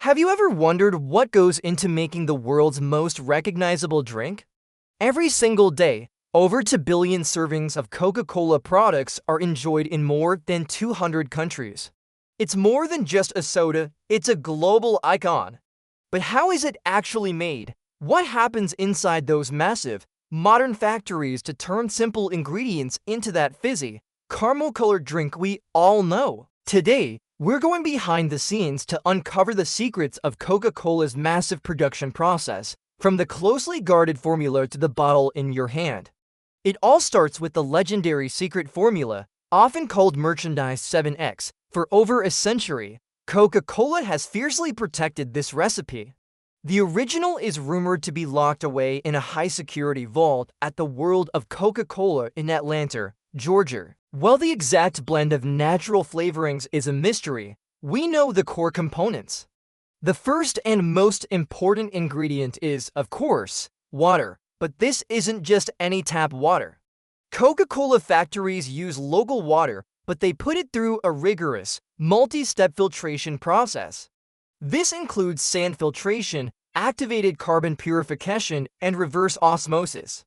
Have you ever wondered what goes into making the world's most recognizable drink? Every single day, over 2 billion servings of Coca-Cola products are enjoyed in more than 200 countries. It's more than just a soda, it's a global icon. But how is it actually made? What happens inside those massive, modern factories to turn simple ingredients into that fizzy, caramel-colored drink we all know? Today, we're going behind the scenes to uncover the secrets of Coca-Cola's massive production process, from the closely guarded formula to the bottle in your hand. It all starts with the legendary secret formula, often called Merchandise 7X. For over a century, Coca-Cola has fiercely protected this recipe. The original is rumored to be locked away in a high-security vault at the World of Coca-Cola in Atlanta, Georgia. While the exact blend of natural flavorings is a mystery, we know the core components. The first and most important ingredient is, of course, water. But this isn't just any tap water. Coca-Cola factories use local water, but they put it through a rigorous, multi-step filtration process. This includes sand filtration, activated carbon purification, and reverse osmosis.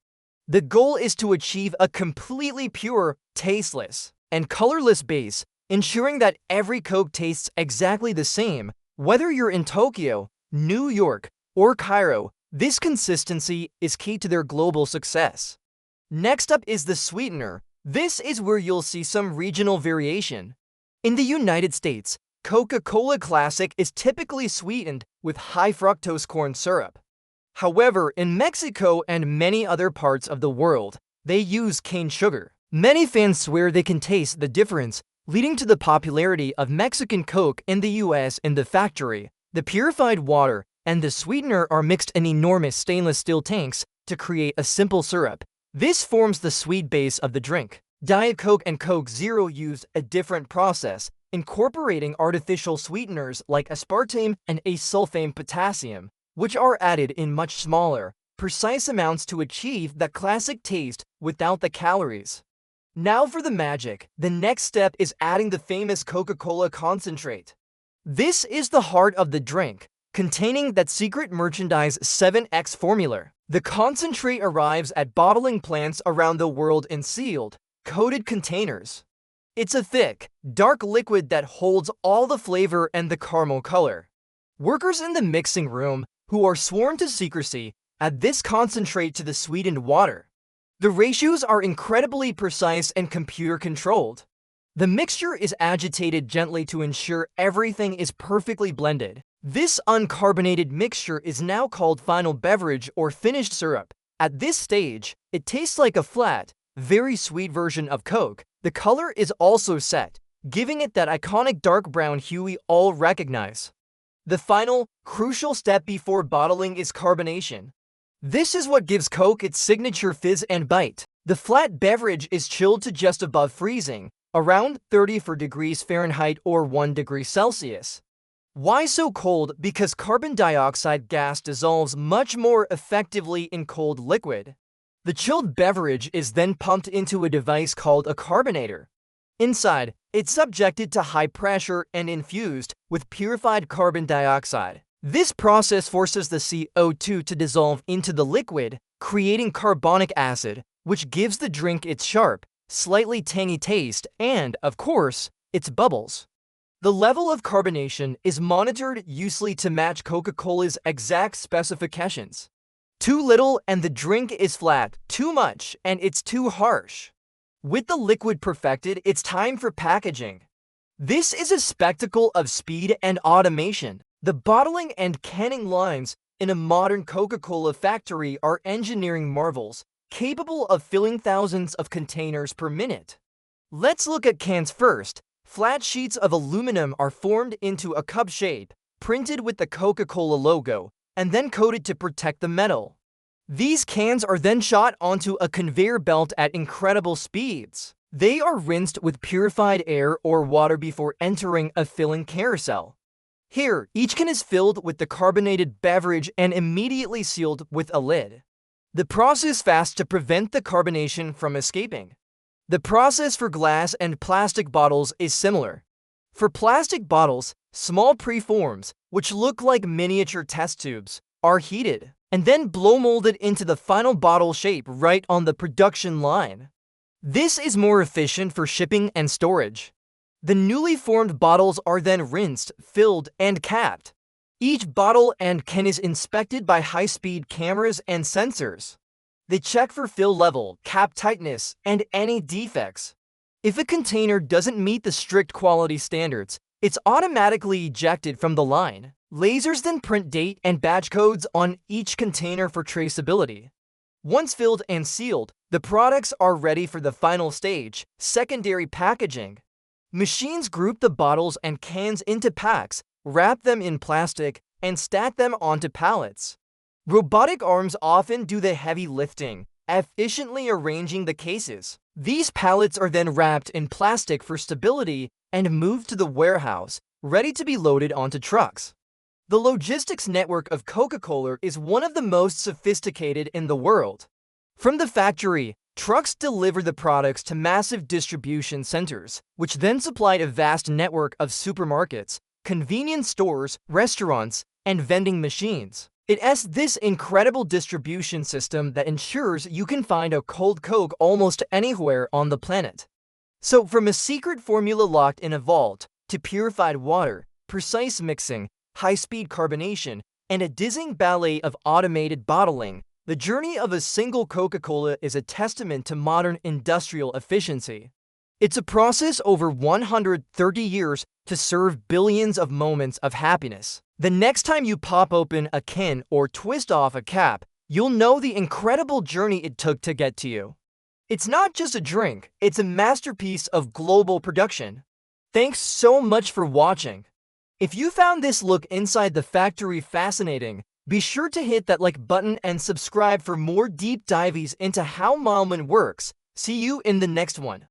The goal is to achieve a completely pure, tasteless, and colorless base, ensuring that every Coke tastes exactly the same, whether you're in Tokyo, New York, or Cairo. This consistency is key to their global success. Next up is the sweetener. This is where you'll see some regional variation. In the United States, Coca-Cola Classic is typically sweetened with high fructose corn syrup. However, in Mexico and many other parts of the world, they use cane sugar. Many fans swear they can taste the difference, leading to the popularity of Mexican Coke in the US. In the factory, the purified water and the sweetener are mixed in enormous stainless steel tanks to create a simple syrup. This forms the sweet base of the drink. Diet Coke and Coke Zero use a different process, incorporating artificial sweeteners like aspartame and asulfame potassium, which are added in much smaller, precise amounts to achieve that classic taste without the calories. Now for the magic. The next step is adding the famous Coca-Cola concentrate. This is the heart of the drink, containing that secret Merchandise 7X formula. The concentrate arrives at bottling plants around the world in sealed, coated containers. It's a thick, dark liquid that holds all the flavor and the caramel color. Workers in the mixing room, who are sworn to secrecy, add this concentrate to the sweetened water. The ratios are incredibly precise and computer-controlled. The mixture is agitated gently to ensure everything is perfectly blended. This uncarbonated mixture is now called final beverage or finished syrup. At this stage, it tastes like a flat, very sweet version of Coke. The color is also set, giving it that iconic dark brown hue we all recognize. The final, crucial step before bottling is carbonation. This is what gives Coke its signature fizz and bite. The flat beverage is chilled to just above freezing, around 34 degrees Fahrenheit or 1 degree Celsius. Why so cold? Because carbon dioxide gas dissolves much more effectively in cold liquid. The chilled beverage is then pumped into a device called a carbonator. Inside, it's subjected to high pressure and infused with purified carbon dioxide. This process forces the CO2 to dissolve into the liquid, creating carbonic acid, which gives the drink its sharp, slightly tangy taste and, of course, its bubbles. The level of carbonation is monitored usually to match Coca-Cola's exact specifications. Too little and the drink is flat, too much and it's too harsh. With the liquid perfected, it's time for packaging. This is a spectacle of speed and automation. The bottling and canning lines in a modern Coca-Cola factory are engineering marvels, capable of filling thousands of containers per minute. Let's look at cans first. Flat sheets of aluminum are formed into a cup shape, printed with the Coca-Cola logo, and then coated to protect the metal. These cans are then shot onto a conveyor belt at incredible speeds. They are rinsed with purified air or water before entering a filling carousel. Here, each can is filled with the carbonated beverage and immediately sealed with a lid. The process fast to prevent the carbonation from escaping. The process for glass and plastic bottles is similar. For plastic bottles, Small preforms, which look like miniature test tubes, are heated and then blow molded into the final bottle shape right on the production line. This is more efficient for shipping and storage. The newly formed bottles are then rinsed, filled, and capped. Each bottle and can is inspected by high-speed cameras and sensors. They check for fill level, cap tightness, and any defects. If a container doesn't meet the strict quality standards, it's automatically ejected from the line. Lasers then print date and batch codes on each container for traceability. Once filled and sealed, the products are ready for the final stage, secondary packaging. Machines group the bottles and cans into packs, wrap them in plastic, and stack them onto pallets. Robotic arms often do the heavy lifting, efficiently arranging the cases. These pallets are then wrapped in plastic for stability and moved to the warehouse, ready to be loaded onto trucks. The logistics network of Coca-Cola is one of the most sophisticated in the world. From the factory, trucks deliver the products to massive distribution centers, which then supplied a vast network of supermarkets, convenience stores, restaurants, and vending machines. It is this incredible distribution system that ensures you can find a cold Coke almost anywhere on the planet. So from a secret formula locked in a vault, to purified water, precise mixing, high-speed carbonation, and a dizzying ballet of automated bottling, the journey of a single Coca-Cola is a testament to modern industrial efficiency. It's a process over 130 years to serve billions of moments of happiness. The next time you pop open a can or twist off a cap, you'll know the incredible journey it took to get to you. It's not just a drink, it's a masterpiece of global production. Thanks so much for watching. If you found this look inside the factory fascinating, be sure to hit that like button and subscribe for more deep dives into how Malman works. See you in the next one.